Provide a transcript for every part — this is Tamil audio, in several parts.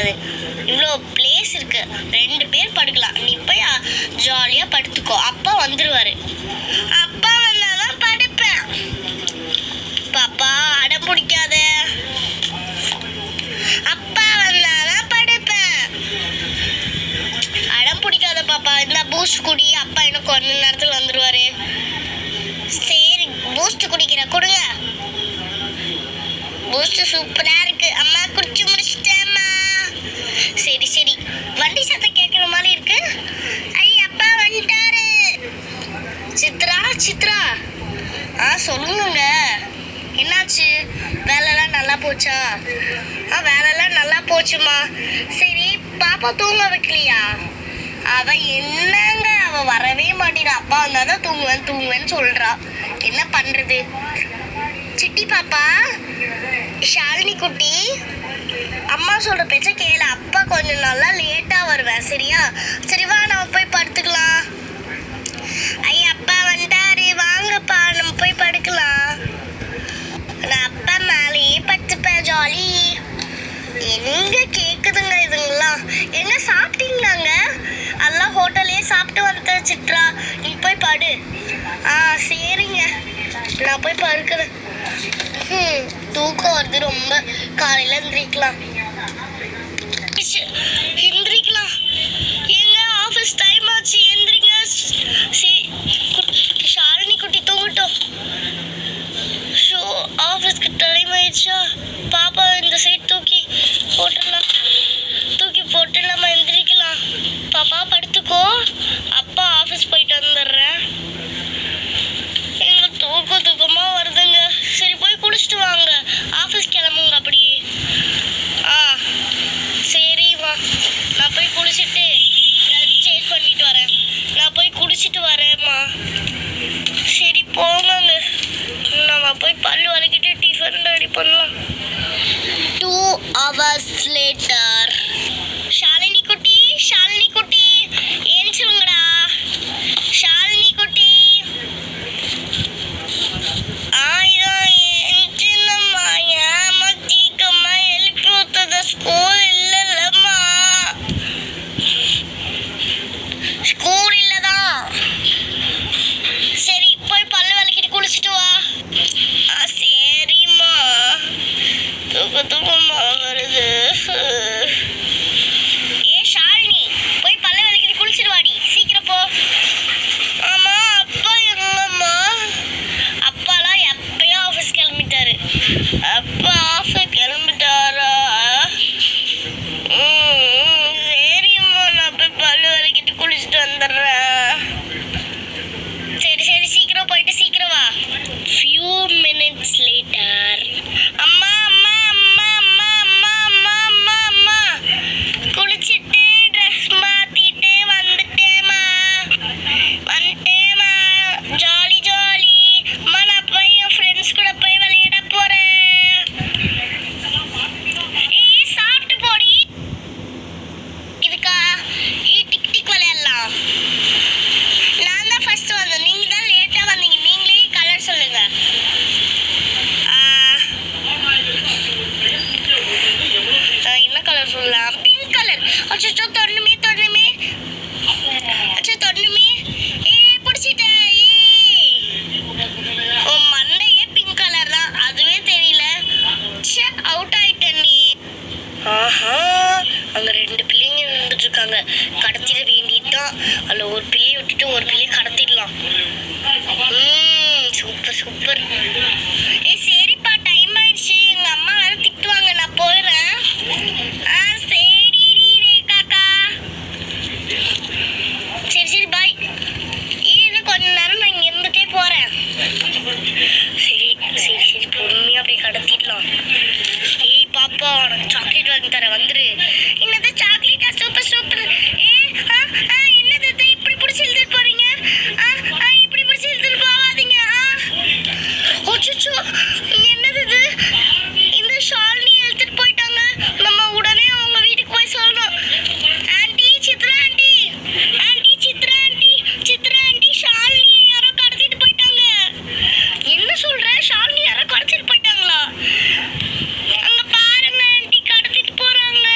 படுத்துக்குவது. இவ்வளோ பிளேஸ் இருக்கு, 2 பேர் படுக்கலாம். நீ போய் ஜாலியா படுத்துக்கோ. அப்பா வந்துருவாரு. அப்பா வந்தாதான் படுப்பேன். பாப்பா அடம் பிடிக்காத. அப்பா வந்தாதான் படுப்பேன். அடம் பிடிக்காத பாப்பா. இந்த பூஸ்ட் குடி. அப்பா இன்னும் கொஞ்ச நேரத்துல வந்துருவாரு. சரி, பூஸ்ட் குடிக்கிற கொடுங்க. பூஸ்ட் சூப்பரா இருக்கு. அம்மா குடிச்சு முடிச்சிட்டேம்மா. சரி சரி, வண்டி சத்தம் கேட்குற மாதிரி இருக்கு. ஐயா அப்பா வந்துட்டாரு. சித்ரா சித்ரா, சொல்லுங்க. என்னாச்சு? வேலைலாம் நல்லா போச்சா? வேலைலாம் நல்லா போச்சுமா. சரி, பாப்பா தூங்க வைக்கலையா? அவ என்னங்க, அவ வரவே மாட்டேன். அப்பா வந்தாதான் தூங்குவேன்னு சொல்றா. என்ன பண்றது? சிட்டி பாப்பா, ஷாலினி குட்டி, அம்மா சொல்ற பேச்ச கேளு. அப்பா கொஞ்சம் நல்லா லேட்டா வருவேன். சரியா? சரி வா, நம்ம போய் படுத்துக்கலாம். ஐயா அப்பா வந்துட்டாரு, வாங்கப்பா நம்ம போய் படுக்கலாம். நான் அப்பா மேலேயே படுத்துப்பேன். ஜாலி. எங்க கேக்குதுங்க இதுங்கெல்லாம்? எங்க சாப்பிட்டீங்களாங்க? அதெல்லாம் ஹோட்டல்லே சாப்பிட்டு வந்த சித்ரா. நீ போய் படு. சரிங்க, நான் போய் படுக்கிறேன். தூக்கம் வருது ரொம்ப. காலையில எந்திரிக்கலாம். எங்க ஆஃபீஸ் டைம் ஆச்சு, எந்திரிங்க. ஷாலினி குட்டி தூங்கட்டும். ஷோ, ஆஃபீஸ்க்கு டைம் ஆயிடுச்சா? பாப்பா இந்த சைட் தூக்கி போட்டுடலாமா? எந்திரிக்கலாம். பாப்பா படுத்துக்கோ. அப்பா ஆஃபீஸ் போயிட்டு வந்துடுறேன். எங்க தூக்கமா வருதுங்க. சரி போய் குளிச்சுட்டு வாங்க. ஆஃபீஸ் கிளம்புங்க அப்படியே. சரிம்மா, நான் போய் குளிச்சுட்டு சேஞ்ச் பண்ணிட்டு வரேன். நான் போய் குளிச்சுட்டு வரேம்மா. சரி போங்க, நம்ம போய் பல்லு வலிக்கிட்டு டிஃபன் ரெடி பண்ணலாம். 2 hours later. ஷாலினி குட்டி, ஷாலினி குட்டி, ஏஞ்சுங்கடா. ஷாலினி குட்டி, ஏஞ்சினம்மா. ஏமா சீக்கிரமா எழுப்பி ஊத்துத? ஸ்கூல் இல்லைல்லம்மா. ஸ்கூல் இல்லதான். சரி போய் பல்லு விளக்கிட்டு குளிச்சுட்டு வா. சரிம்மா. தூக்கமா வருது. ஷாலினி, போய் பல்ல விளக்கிட்டு குளிச்சுட்டு வாடி. சீக்கிரம் போ. ஆமா, அப்பா எங்கம்மா? அப்பாலாம் எப்பயோ ஆஃபீஸ் கிளம்பிட்டாரு. அப்பா ஆஃபீஸ் கிளம்பிட்டாரா? சரிம்மா, நான் போய் பல்லு விளக்கிட்டு குளிச்சுட்டு வந்துடுறேன். சரி சரி, சீக்கிரம் போயிட்டு சீக்கிரம் வா. Few minutes later. அம்மா அம்மா அம்மா அம்மா அம்மா அம்மா அம்மா அம்மா, குளிச்சுட்டு ட்ரெஸ் மாத்திட்டு வந்துட்டேம்மா. Jolly jolly. அம்மா, நான் போய் என் ஃப்ரெண்ட்ஸ் கூட போய் விளையாட போறேன். சாப்பிட்டு போடி. இதுக்கா டிக் டிக் விளையாடலாம். நான் தான் ஃபர்ஸ்ட் வந்தேன், நீங்க தான் லேட்டா வந்தீங்க. நீங்களே கலர் சொல்லுங்க. என்ன கலர் சொல்லலாம்? Pink colour. அச்சோ, தொண்ணுமே. அச்சோ, தொண்ணுமே. பிடிச்சிட்டேன். உன் மண்டையே பிங்க் கலர் தான், அதுவே தெரியல. அவுட் ஆயிட்டேன் நீ. அங்க 2 பிள்ளைங்க நின்றுட்டு இருக்காங்க. கடத்திட வேண்டியதுதான். அதுல ஒரு பிள்ளையை விட்டுட்டு ஒரு பிள்ளையை கடத்திடலாம். Super super. சரிப்பா, டைம் ஆயிடுச்சு. எங்க அம்மா வேற திட்டுவாங்க. நான் போயிடுறேன். சரி ரேகாக்கா. சரி பாய். இன்னும் கொஞ்ச நேரம் நான் இங்க இருந்துட்டே போறேன். சரி பொறுமையா அப்படியே கடத்திடலாம். பாப்பா, உனக்கு சாக்லேட் வாங்கி தர, வந்துரு. என்னது சாக்லேட்டா? Super super. என்னது இப்படி பிடிச்சி எழுதிட்டு போறீங்க? இப்படி பிடிச்சி எழுதிட்டு போவாதீங்க. என்னது இது? இந்த ஷாலினி எழுத்துட்டு போயிட்டாங்க. நம்ம உடனே அவங்க வீட்டுக்கு போய் சொல்லணும். ஆண்டி, சித்ரா ஆண்டி, ஷாலினி யாரோ கடத்திட்டு போயிட்டாங்க. என்ன சொல்ற? ஷாலினி யாரோ கடத்திட்டு போயிட்டாங்களா? அங்க பாருங்க ஆண்டி, கடத்திட்டு போறாங்க.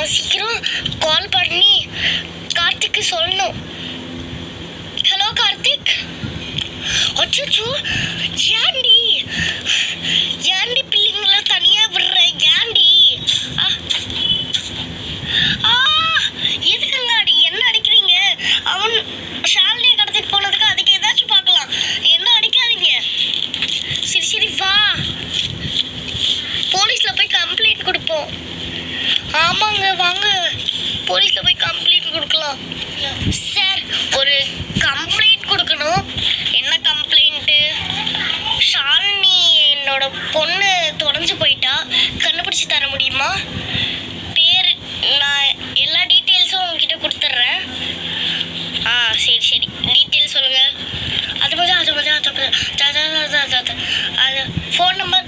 அவன் சீக்கிரம் கால் பண்ணி கார்த்திக்கு சொல்லணும். ஹலோ கார்த்திக். அச்சோ, ஏண்டி பிள்ளைங்கள தனியா விடுற? ஏண்டி எதுக்குங்க என்ன அடிக்கிறீங்க? அவன் ஷாலினியை கடத்திட்டு போனதுக்கு அதுக்கு ஏதாச்சும் பார்க்கலாம், என்ன அடிக்காதீங்க. சரி வா, போலீஸ்ல போய் கம்ப்ளைண்ட் கொடுப்போம். ஆமாங்க வாங்க, போலீஸ்ல போய் கம்ப்ளைண்ட் கொடுக்கலாம். சார், ஒரு கம்ப்ளைண்ட் கொடுக்கணும். என்ன கம்ப்ளைண்ட்டு? ஷாலினி என்னோட பொண்ணு தொலைஞ்சு போயிட்டா, கண்டுபிடிச்சி தர முடியுமா? பேர் நான் எல்லா டீட்டெயில்ஸும் உங்ககிட்ட கொடுத்துட்றேன். சரி டீட்டெயில்ஸ் சொல்லுங்க. அது ஃபோன் நம்பர்.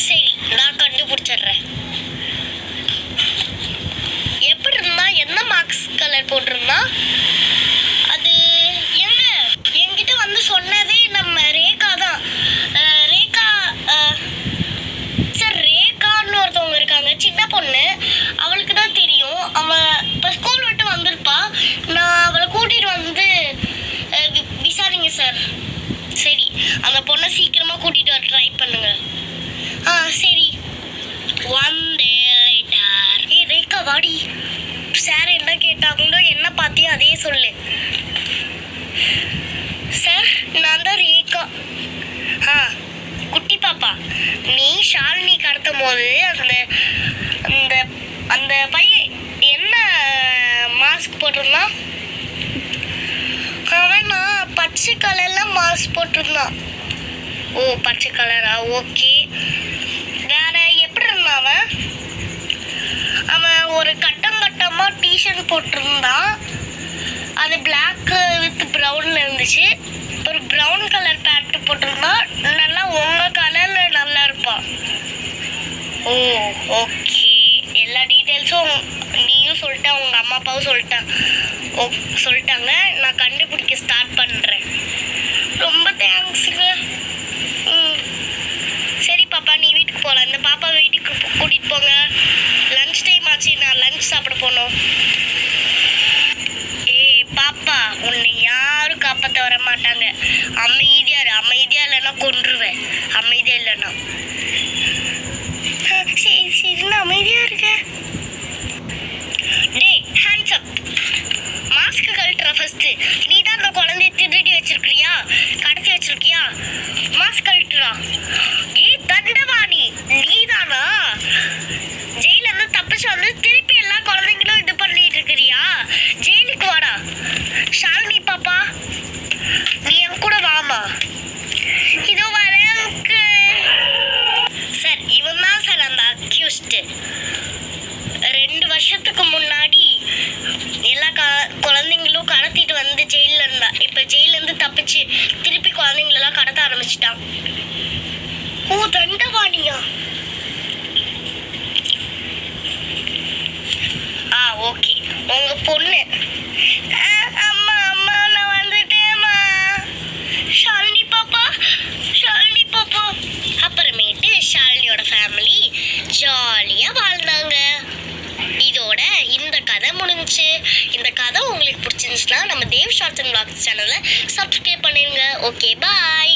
சரி, நான் கண்டுபிடிச்சிட்றேன். எப்படி இருந்தா, என்ன மார்க்ஸ் கலர் போட்டிருந்தா? அது என்கிட்ட வந்து சொன்னதே நம்ம ரேகா தான். ரேகா சார், ரேகான்னு ஒருத்தவங்க இருக்காங்க, சின்ன பொண்ணு. அவளுக்கு தான் தெரியும். அவன் இப்போ ஸ்கூல் விட்டு வந்திருப்பா. நான் அவளை கூட்டிகிட்டு வந்து விசாரிங்க சார். சரி, அந்த பொண்ணை சீக்கிரமாக கூட்டிகிட்டு வர ட்ரை பண்ணுங்க. சரி. ரேகா வாடி. சார் என்ன கேட்டாங்களோ, என்ன பார்த்தியோ அதே சொல்லு. சார், நான் தான் ரேகா. குட்டி பாப்பா, நீ ஷாலினி கடத்தும் போது அந்த அந்த பையன் என்ன மாஸ்க் போட்டிருந்தான்? அவன் பச்சை கலர்ல மாஸ்க் போட்டிருந்தான். ஓ, பச்சை கலரா? ஓகே. வேற எப்படி இருந்தான் அவன்? அவன் ஒரு கட்டமா டிஷர்ட் போட்டிருந்தான். அது பிளாக் வித் ப்ரௌன்ல இருந்துச்சு. ஒரு ப்ரௌன் கலர் பேண்ட் போட்டிருந்தான். நல்லா உங்க கலர்ல நல்லா இருப்பான். ஓ, ஓகே. எல்லா டீட்டெயில்ஸும் நீயும் சொல்லிட்ட, உங்க அம்மா அப்பாவும் சொல்லிட்டாங்க. நான் கண்டுபிடிக்க ஸ்டார்ட் பண்றேன். ரொம்ப தேங்க்ஸுங்க. சரி பாப்பா, நீ வீட்டுக்கு போகலாம். இந்த பாப்பா வீட்டுக்கு கூட்டிட்டு போங்க. லஞ்ச் டைம் ஆச்சு, நான் லஞ்ச் சாப்பிட போகணும். பாப்பா, உன்னை யாரும் காப்பாற்ற வர மாட்டாங்க. அமைதியா இல்லைன்னா கொன்றுவேன். அமைதியா இல்லைன்னா. சரி, நான் அமைதியா இருக்கேன். டேய், ஹேண்ட்ஸ் அப். மாஸ்க் கழட்டுற ஃபர்ஸ்ட். நீ தான் அந்த குழந்தைய திருடி வச்சிருக்கியா, கடத்தி வச்சிருக்கியா? மாஸ்க் கழட்டுறா. தண்டவாணி, நீதானா? ஜெயில இருந்து தப்பிச்சு வந்து திருப்பி எல்லா குழந்தைங்களும் இது பண்ணிட்டு இருக்கிறியா? ஜெயிலுக்கு வாடா. ஷாலினி பாப்பா, நீ என் கூட வாமா. இதோ வரேன். சார், இவன் தான் சார் அந்த அக்யூஸ்ட். 2 வருஷத்துக்கு முன்னாடி எல்லா குழந்தைங்களும் கடத்திட்டு வந்து ஜெயில இருந்தா. இப்ப ஜெயில இருந்து தப்பிச்சு திருப்பி குழந்தைங்களெல்லாம் கடத்த ஆரம்பிச்சிட்டான். ஓ, தண்டவாணியா? ஓகே. உங்க பொண்ணு. அம்மா நான் வந்துட்டேம்மா. ஷாலினி பாப்பா. அப்புறமேட்டு ஷாலினியோட ஃபேமிலி ஜாலியா வாழ்ந்தாங்க. இதோட இந்த கதை முடிஞ்சுச்சு. இந்த கதை உங்களுக்கு பிடிச்சிருந்துச்சுன்னா நம்ம தேவ் ஷார்ட்ஸ் அண்ட் வ்ளாக்ஸ் சேனலை சப்ஸ்கிரைப் பண்ணிருங்க. ஓகே, பாய்.